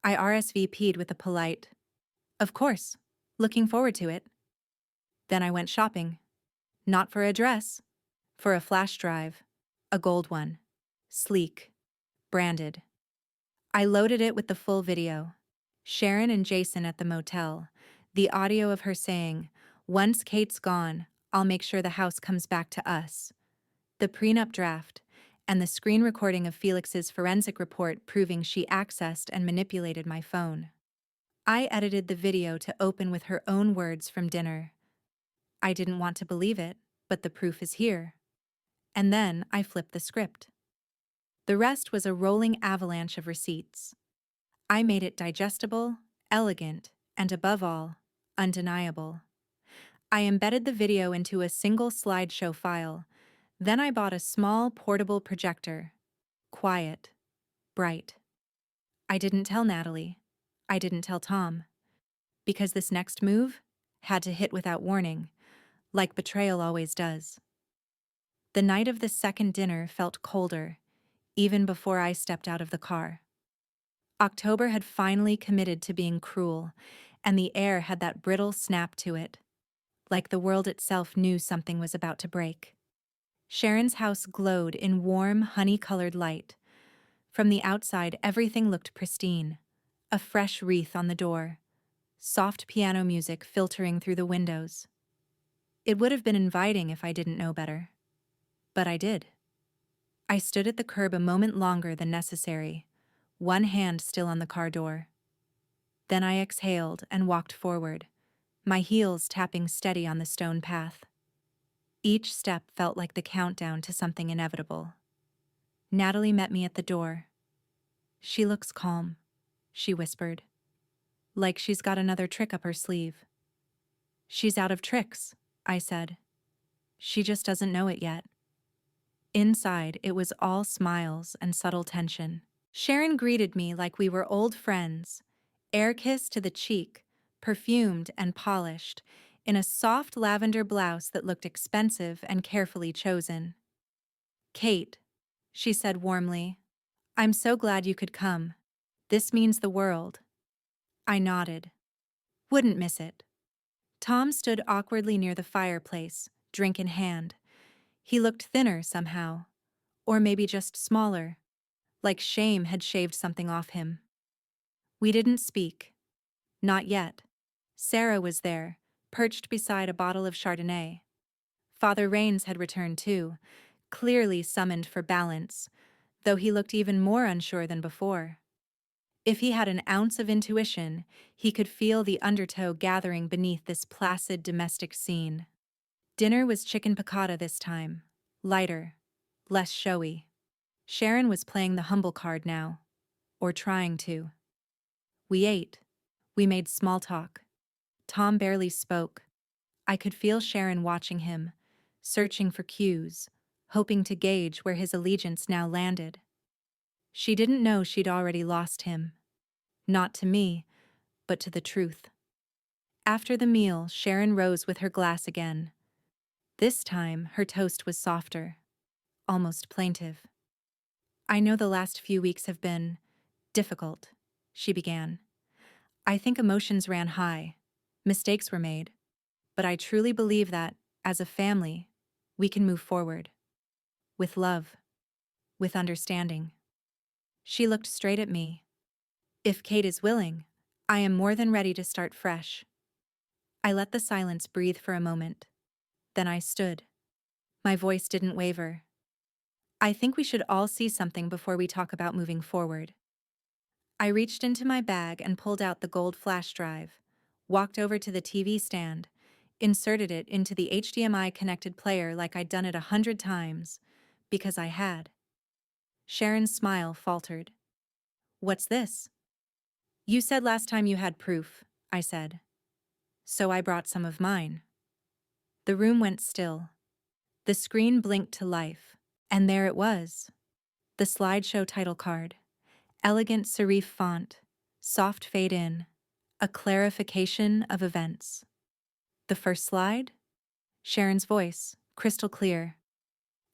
I RSVP'd with a polite, "Of course. Looking forward to it." Then I went shopping. Not for a dress. For a flash drive. A gold one. Sleek. Branded. I loaded it with the full video. Sharon and Jason at the motel. The audio of her saying, "Once Kate's gone, I'll make sure the house comes back to us." The prenup draft, and the screen recording of Felix's forensic report proving she accessed and manipulated my phone. I edited the video to open with her own words from dinner. I didn't want to believe it, but the proof is here. And then I flipped the script. The rest was a rolling avalanche of receipts. I made it digestible, elegant, and above all, undeniable. I embedded the video into a single slideshow file. Then I bought a small portable projector. Quiet. Bright. I didn't tell Natalie. I didn't tell Tom. Because this next move had to hit without warning, like betrayal always does. The night of the second dinner felt colder, even before I stepped out of the car. October had finally committed to being cruel, and the air had that brittle snap to it. like the world itself knew something was about to break. Sharon's house glowed in warm, honey-colored light. From the outside, everything looked pristine. A fresh wreath on the door, soft piano music filtering through the windows. It would have been inviting if I didn't know better. But I did. I stood at the curb a moment longer than necessary, one hand still on the car door. Then I exhaled and walked forward, my heels tapping steady on the stone path. Each step felt like the countdown to something inevitable. Natalie met me at the door. "She looks calm," she whispered. "Like she's got another trick up her sleeve." "She's out of tricks," I said. "She just doesn't know it yet." Inside, it was all smiles and subtle tension. Sharon greeted me like we were old friends, air kiss to the cheek, perfumed and polished, in a soft lavender blouse that looked expensive and carefully chosen. "Kate," she said warmly, "I'm so glad you could come. This means the world." I nodded. "Wouldn't miss it." Tom stood awkwardly near the fireplace, drink in hand. He looked thinner somehow, or maybe just smaller, like shame had shaved something off him. We didn't speak. Not yet. Sarah was there, perched beside a bottle of Chardonnay. Father Rains had returned too, clearly summoned for balance, though he looked even more unsure than before. If he had an ounce of intuition, he could feel the undertow gathering beneath this placid domestic scene. Dinner was chicken piccata this time, lighter, less showy. Sharon was playing the humble card now, or trying to. We ate. We made small talk. Tom barely spoke. I could feel Sharon watching him, searching for cues, hoping to gauge where his allegiance now landed. She didn't know she'd already lost him. Not to me, but to the truth. After the meal, Sharon rose with her glass again. This time, her toast was softer, almost plaintive. "I know the last few weeks have been difficult," she began. "I think emotions ran high, mistakes were made, but I truly believe that, as a family, we can move forward. With love, with understanding." She looked straight at me. "If Kate is willing, I am more than ready to start fresh." I let the silence breathe for a moment. Then I stood. My voice didn't waver. "I think we should all see something before we talk about moving forward." I reached into my bag and pulled out the gold flash drive, walked over to the TV stand, inserted it into the HDMI-connected player like I'd done it 100 times, because I had. Sharon's smile faltered. "What's this?" "You said last time you had proof," I said. "So I brought some of mine." The room went still. The screen blinked to life, and there it was. The slideshow title card. Elegant serif font, soft fade in, a clarification of events. The first slide? Sharon's voice, crystal clear.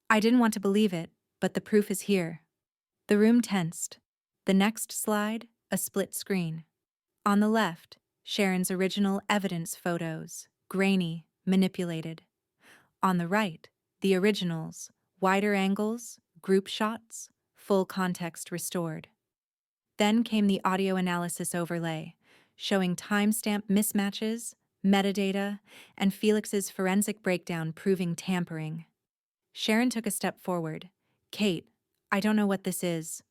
I didn't want to believe it, but the proof is here. The room tensed. The next slide, a split screen. On the left, Sharon's original evidence photos, grainy, manipulated. On the right, the originals, wider angles, group shots, full context restored. Then came the audio analysis overlay, showing timestamp mismatches, metadata, and Felix's forensic breakdown proving tampering. Sharon took a step forward. "Kate, I don't know what this is."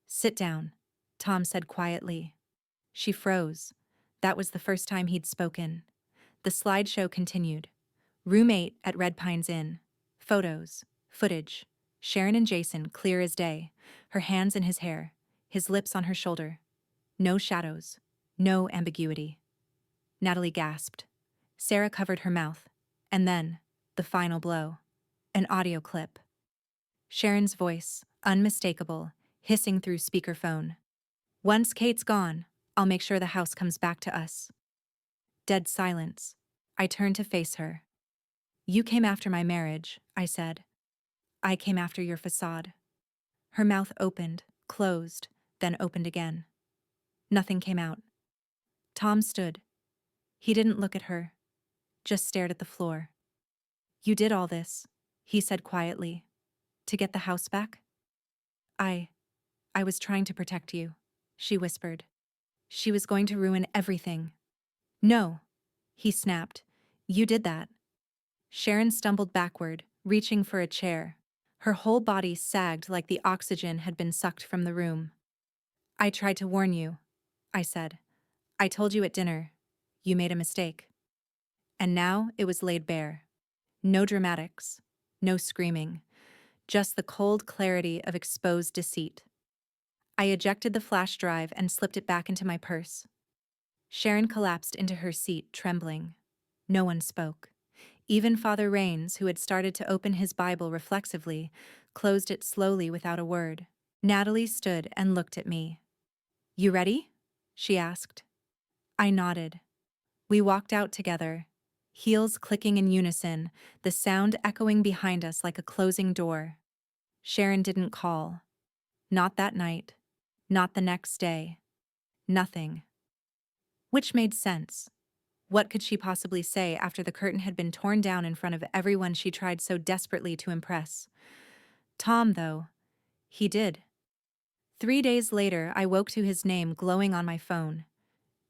"Sit down," Tom said quietly. She froze. That was the first time he'd spoken. The slideshow continued. Room 8 at Red Pines Inn. Photos, footage. Sharon and Jason clear as day, her hands in his hair, his lips on her shoulder. No shadows, no ambiguity. Natalie gasped. Sarah covered her mouth. And then, the final blow. An audio clip. Sharon's voice, unmistakable, hissing through speakerphone. "Once Kate's gone, I'll make sure the house comes back to us." Dead silence. I turned to face her. "You came after my marriage," I said. "I came after your facade." Her mouth opened, closed, then opened again. Nothing came out. Tom stood. He didn't look at her. just stared at the floor. You did all this, he said quietly, to get the house back? I was trying to protect you, she whispered. She was going to ruin everything. No, he snapped. You did that. Sharon stumbled backward, reaching for a chair. Her whole body sagged like the oxygen had been sucked from the room. I tried to warn you, I said. I told you at dinner. You made a mistake. And now it was laid bare. No dramatics, no screaming, just the cold clarity of exposed deceit. I ejected the flash drive and slipped it back into my purse. Sharon collapsed into her seat, trembling. No one spoke. Even Father Rains, who had started to open his Bible reflexively, closed it slowly without a word. Natalie stood and looked at me. You ready? She asked. I nodded. We walked out together, heels clicking in unison, the sound echoing behind us like a closing door. Sharon didn't call. Not that night. Not the next day. Nothing. Which made sense. What could she possibly say after the curtain had been torn down in front of everyone she tried so desperately to impress? Tom, though, he did. 3 days later, I woke to his name glowing on my phone.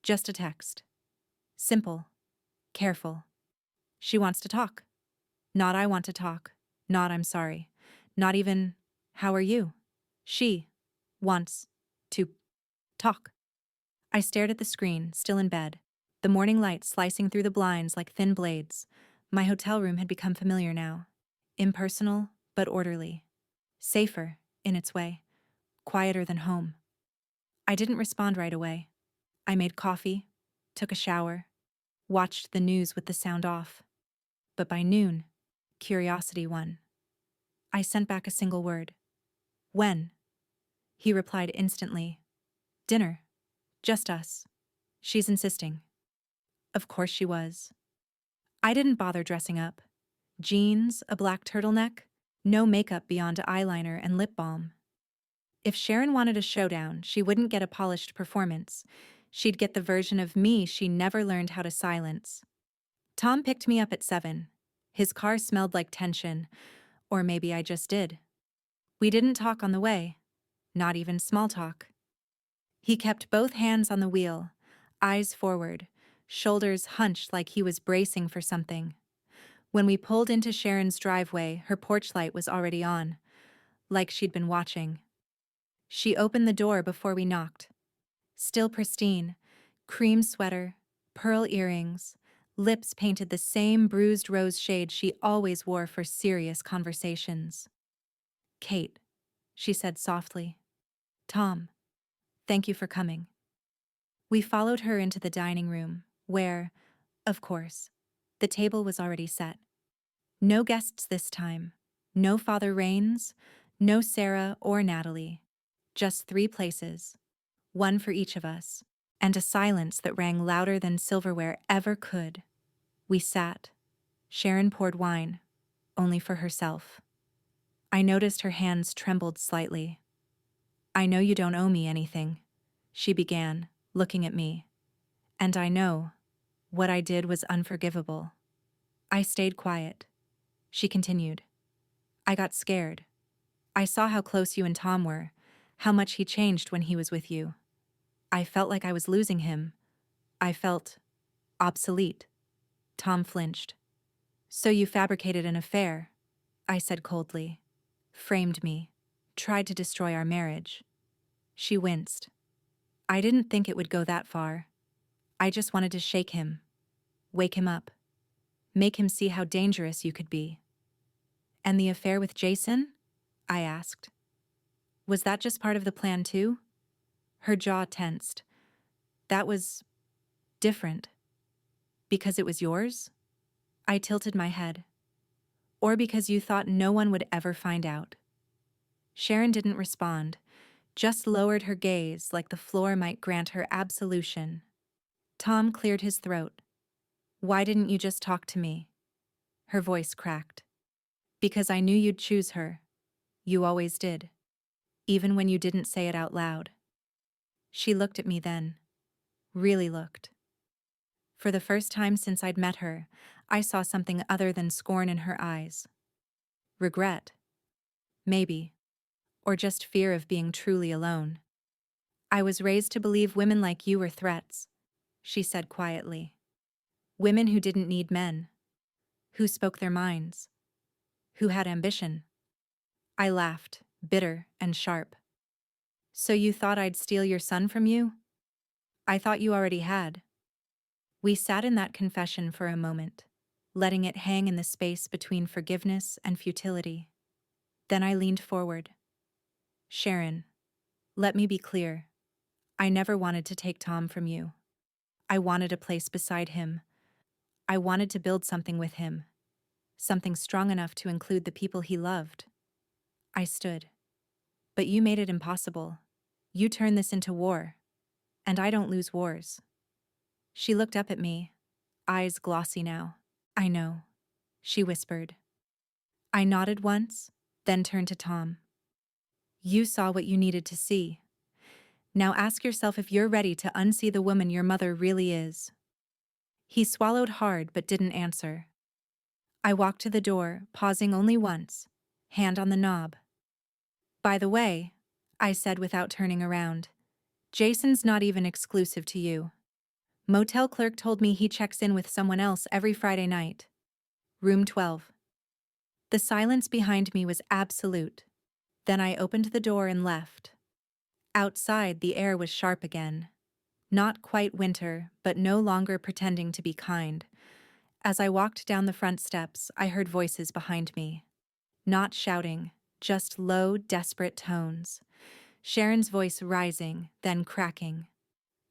Just a text. Simple. Careful. She wants to talk. Not I want to talk. Not I'm sorry. Not even, how are you? She wants to talk. I stared at the screen, still in bed, the morning light slicing through the blinds like thin blades. My hotel room had become familiar now. Impersonal, but orderly. Safer, in its way. Quieter than home. I didn't respond right away. I made coffee, took a shower, watched the news with the sound off. But by noon, curiosity won. I sent back a single word. When? He replied instantly. Dinner. Just us. She's insisting. Of course she was. I didn't bother dressing up. Jeans, a black turtleneck, no makeup beyond eyeliner and lip balm. If Sharon wanted a showdown, she wouldn't get a polished performance. She'd get the version of me she never learned how to silence. Tom picked me up at 7. His car smelled like tension, or maybe I just did. We didn't talk on the way, not even small talk. He kept both hands on the wheel, eyes forward, shoulders hunched like he was bracing for something. When we pulled into Sharon's driveway, her porch light was already on, like she'd been watching. She opened the door before we knocked. Still pristine, cream sweater, pearl earrings, lips painted the same bruised rose shade she always wore for serious conversations. Kate, she said softly. Tom, thank you for coming. We followed her into the dining room, where, of course, the table was already set. No guests this time, no Father Rains, no Sarah or Natalie. Just 3 places, one for each of us, and a silence that rang louder than silverware ever could. We sat. Sharon poured wine, only for herself. I noticed her hands trembled slightly. I know you don't owe me anything, she began, looking at me. And I know what I did was unforgivable. I stayed quiet. She continued. I got scared. I saw how close you and Tom were, how much he changed when he was with you. I felt like I was losing him. I felt obsolete. Tom flinched. So you fabricated an affair, I said coldly. Framed me. Tried to destroy our marriage. She winced. I didn't think it would go that far. I just wanted to shake him. Wake him up. Make him see how dangerous you could be. And the affair with Jason? I asked. Was that just part of the plan too? Her jaw tensed. That was different. Because it was yours? I tilted my head. Or because you thought no one would ever find out? Sharon didn't respond, just lowered her gaze like the floor might grant her absolution. Tom cleared his throat. Why didn't you just talk to me? Her voice cracked. Because I knew you'd choose her. You always did. Even when you didn't say it out loud. She looked at me then. Really looked. For the first time since I'd met her, I saw something other than scorn in her eyes. Regret. Maybe. Or just fear of being truly alone. I was raised to believe women like you were threats, she said quietly. Women who didn't need men. Who spoke their minds. Who had ambition. I laughed, bitter and sharp. So you thought I'd steal your son from you? I thought you already had. We sat in that confession for a moment, letting it hang in the space between forgiveness and futility. Then I leaned forward. Sharon, let me be clear. I never wanted to take Tom from you. I wanted a place beside him. I wanted to build something with him. Something strong enough to include the people he loved. I stood. But you made it impossible. You turned this into war. And I don't lose wars. She looked up at me, eyes glossy now. I know, she whispered. I nodded once, then turned to Tom. You saw what you needed to see. Now ask yourself if you're ready to unsee the woman your mother really is. He swallowed hard but didn't answer. I walked to the door, pausing only once, hand on the knob. By the way, I said without turning around, Jason's not even exclusive to you. Motel clerk told me he checks in with someone else every Friday night. Room 12. The silence behind me was absolute. Then I opened the door and left. Outside, the air was sharp again. Not quite winter, but no longer pretending to be kind. As I walked down the front steps, I heard voices behind me. Not shouting, just low, desperate tones. Sharon's voice rising, then cracking.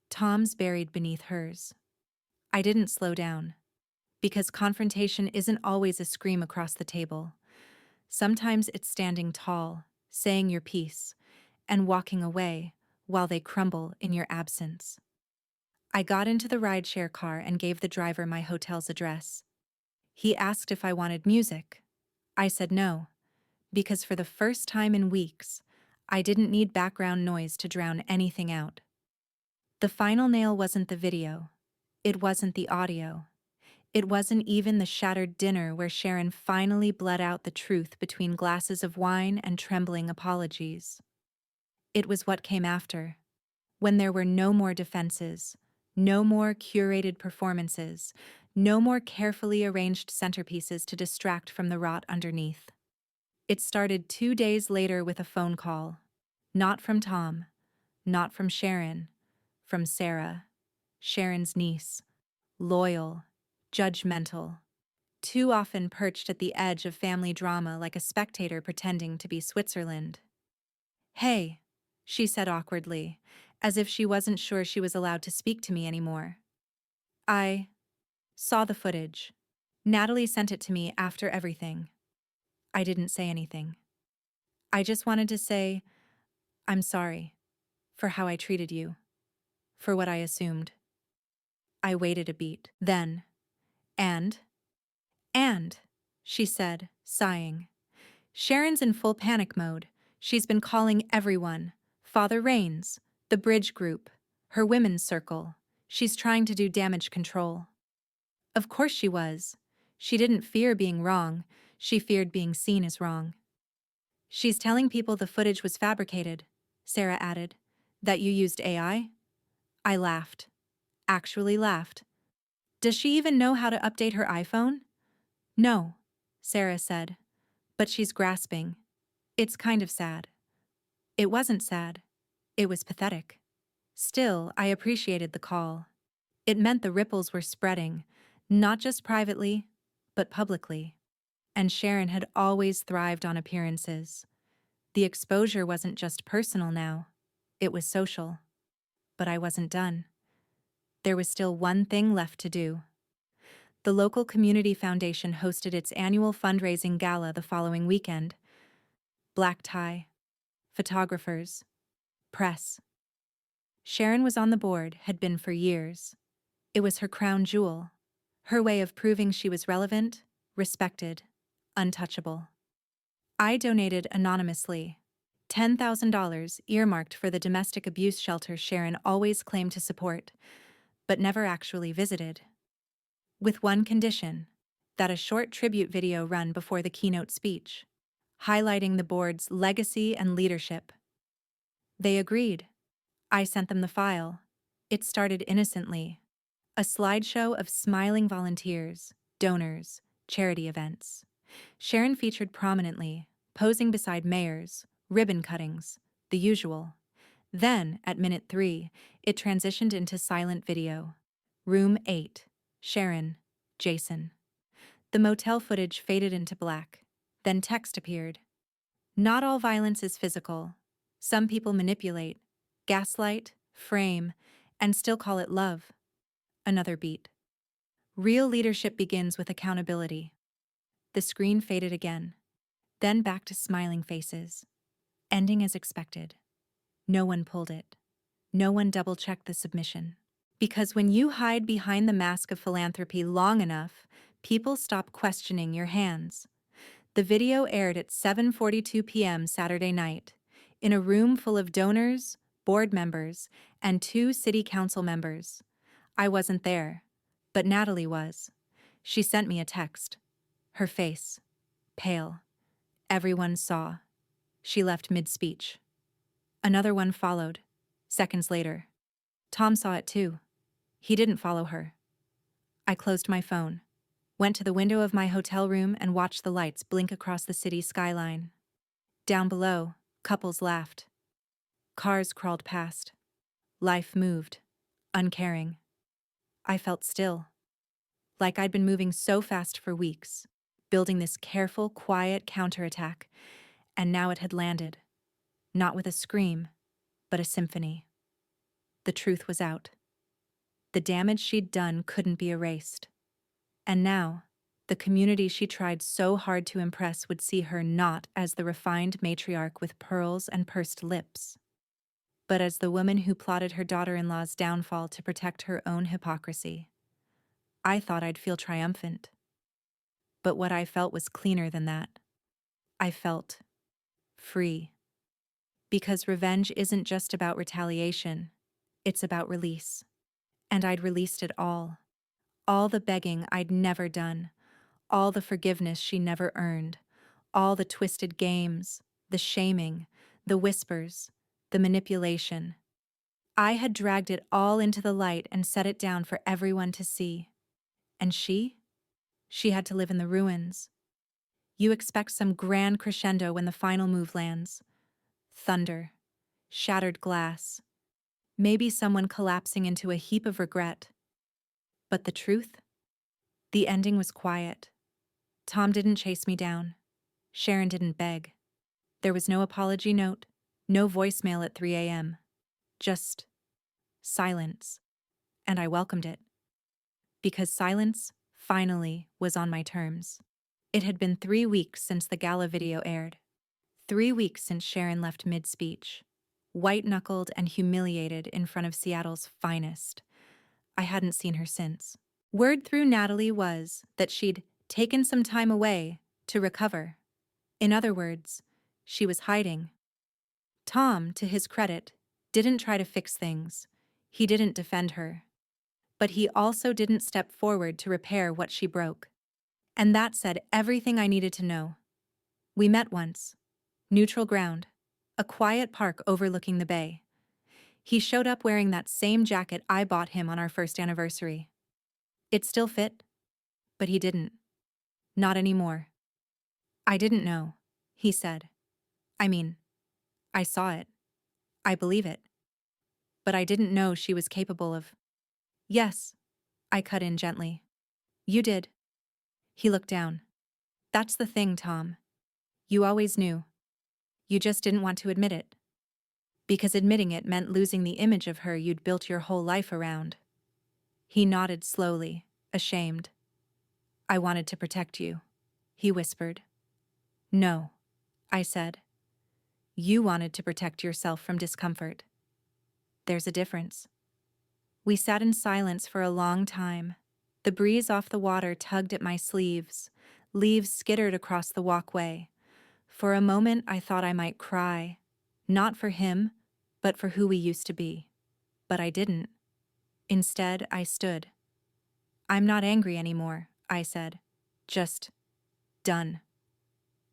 Tom's buried beneath hers. I didn't slow down. Because confrontation isn't always a scream across the table. Sometimes it's standing tall, saying your piece, and walking away while they crumble in your absence. I got into the rideshare car and gave the driver my hotel's address. He asked if I wanted music. I said no, because for the first time in weeks, I didn't need background noise to drown anything out. The final nail wasn't the video. It wasn't the audio. It wasn't even the shattered dinner where Sharon finally bled out the truth between glasses of wine and trembling apologies. It was what came after, when there were no more defenses, no more curated performances, no more carefully arranged centerpieces to distract from the rot underneath. It started 2 days later with a phone call. Not from Tom, not from Sharon, from Sarah, Sharon's niece, loyal, judgmental, too often perched at the edge of family drama like a spectator pretending to be Switzerland. Hey, she said awkwardly, as if she wasn't sure she was allowed to speak to me anymore. I saw the footage. Natalie sent it to me after everything. I didn't say anything. I just wanted to say, I'm sorry for how I treated you, for what I assumed. I waited a beat. Then, and, she said, sighing. Sharon's in full panic mode. She's been calling everyone. Father Rains, the bridge group, her women's circle. She's trying to do damage control. Of course she was. She didn't fear being wrong. She feared being seen as wrong. She's telling people the footage was fabricated, Sarah added. That you used AI? I laughed. Actually laughed. Does she even know how to update her iPhone? No, Sarah said. But she's grasping. It's kind of sad. It wasn't sad. It was pathetic. Still, I appreciated the call. It meant the ripples were spreading, not just privately, but publicly. And Sharon had always thrived on appearances. The exposure wasn't just personal now. It was social. But I wasn't done. There was still one thing left to do. The local community foundation hosted its annual fundraising gala the following weekend. Black tie, photographers, press. Sharon was on the board, had been for years. It was her crown jewel, her way of proving she was relevant, respected, untouchable. I donated anonymously. $10,000 earmarked for the domestic abuse shelter Sharon always claimed to support, but never actually visited. with one condition: that a short tribute video run before the keynote speech, highlighting the board's legacy and leadership. They agreed. I sent them the file. It started innocently: a slideshow of smiling volunteers, donors, charity events. Sharon featured prominently, posing beside mayors, ribbon cuttings, the usual. Then, at minute 3, it transitioned into silent video. Room 8. Sharon. Jason. The motel footage faded into black. Then text appeared. Not all violence is physical. Some people manipulate, gaslight, frame, and still call it love. Another beat. Real leadership begins with accountability. The screen faded again. Then back to smiling faces. Ending as expected. No one pulled it. No one double-checked the submission. Because when you hide behind the mask of philanthropy long enough, people stop questioning your hands. The video aired at 7:42 p.m. Saturday night, in a room full of donors, board members, and 2 city council members. I wasn't there, but Natalie was. She sent me a text. Her face, pale. Everyone saw. She left mid-speech. Another one followed, seconds later. Tom saw it too. He didn't follow her. I closed my phone, went to the window of my hotel room and watched the lights blink across the city skyline. Down below, couples laughed. Cars crawled past. Life moved, uncaring. I felt still, like I'd been moving so fast for weeks, building this careful, quiet counterattack, and now it had landed. Not with a scream, but a symphony. The truth was out. The damage she'd done couldn't be erased. And now, the community she tried so hard to impress would see her not as the refined matriarch with pearls and pursed lips, but as the woman who plotted her daughter-in-law's downfall to protect her own hypocrisy. I thought I'd feel triumphant. But what I felt was cleaner than that. I felt free. Because revenge isn't just about retaliation, it's about release. And I'd released it all. All the begging I'd never done, all the forgiveness she never earned, all the twisted games, the shaming, the whispers, the manipulation. I had dragged it all into the light and set it down for everyone to see. And she? She had to live in the ruins. You expect some grand crescendo when the final move lands. Thunder, shattered glass, maybe someone collapsing into a heap of regret. But the truth? The ending was quiet. Tom didn't chase me down. Sharon didn't beg. There was no apology note, no voicemail at 3 a.m. Just silence. And I welcomed it. Because silence, finally, was on my terms. It had been 3 weeks since the gala video aired. 3 weeks since Sharon left mid-speech, white-knuckled and humiliated in front of Seattle's finest. I hadn't seen her since. Word through Natalie was that she'd taken some time away to recover. In other words, she was hiding. Tom, to his credit, didn't try to fix things. He didn't defend her. But he also didn't step forward to repair what she broke. And that said everything I needed to know. We met once. Neutral ground. A quiet park overlooking the bay. He showed up wearing that same jacket I bought him on our first anniversary. It still fit, but he didn't. Not anymore. I didn't know, he said. I mean, I saw it. I believe it. But I didn't know she was capable of. Yes, I cut in gently. You did. He looked down. That's the thing, Tom. You always knew. You just didn't want to admit it. Because admitting it meant losing the image of her you'd built your whole life around. He nodded slowly, ashamed. I wanted to protect you, he whispered. No, I said. You wanted to protect yourself from discomfort. There's a difference. We sat in silence for a long time. The breeze off the water tugged at my sleeves. Leaves skittered across the walkway. For a moment I thought I might cry. Not for him, but for who we used to be. But I didn't. Instead, I stood. I'm not angry anymore, I said. Just done.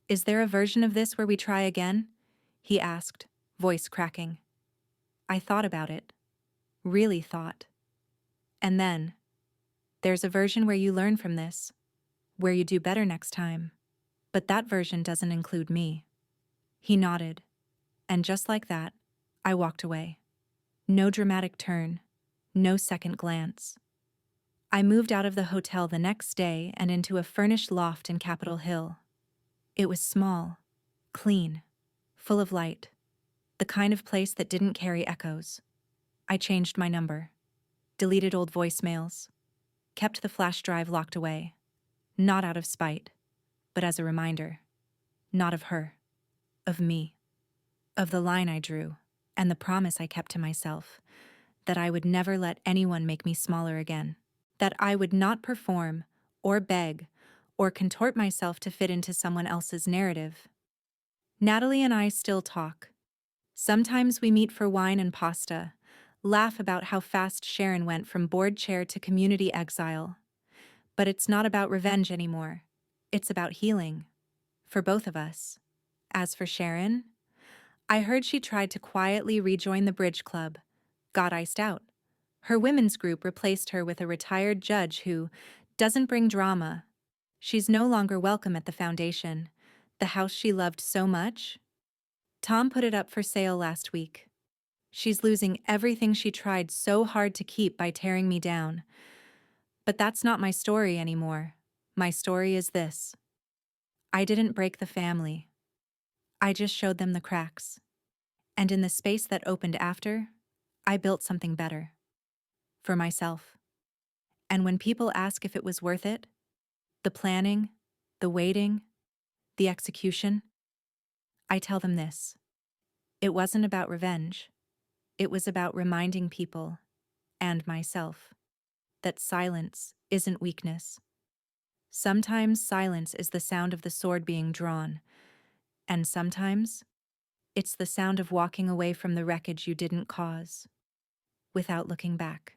Is there a version of this where we try again? He asked, voice cracking. I thought about it. Really thought. And then, there's a version where you learn from this, where you do better next time. But that version doesn't include me. He nodded, and just like that, I walked away. No dramatic turn, no second glance. I moved out of the hotel the next day and into a furnished loft in Capitol Hill. It was small, clean, full of light, the kind of place that didn't carry echoes. I changed my number, deleted old voicemails, kept the flash drive locked away, not out of spite, but as a reminder, not of her, of me, of the line I drew, and the promise I kept to myself, that I would never let anyone make me smaller again, that I would not perform, or beg, or contort myself to fit into someone else's narrative. Natalie and I still talk. Sometimes we meet for wine and pasta, laugh about how fast Sharon went from board chair to community exile. But it's not about revenge anymore. It's about healing. For both of us. As for Sharon, I heard she tried to quietly rejoin the bridge club, got iced out. Her women's group replaced her with a retired judge who doesn't bring drama. She's no longer welcome at the foundation, the house she loved so much. Tom put it up for sale last week. She's losing everything she tried so hard to keep by tearing me down. But that's not my story anymore. My story is this. I didn't break the family. I just showed them the cracks. And in the space that opened after, I built something better. For myself. And when people ask if it was worth it, the planning, the waiting, the execution, I tell them this. It wasn't about revenge. It was about reminding people, and myself, that silence isn't weakness. Sometimes silence is the sound of the sword being drawn, and sometimes it's the sound of walking away from the wreckage you didn't cause, without looking back.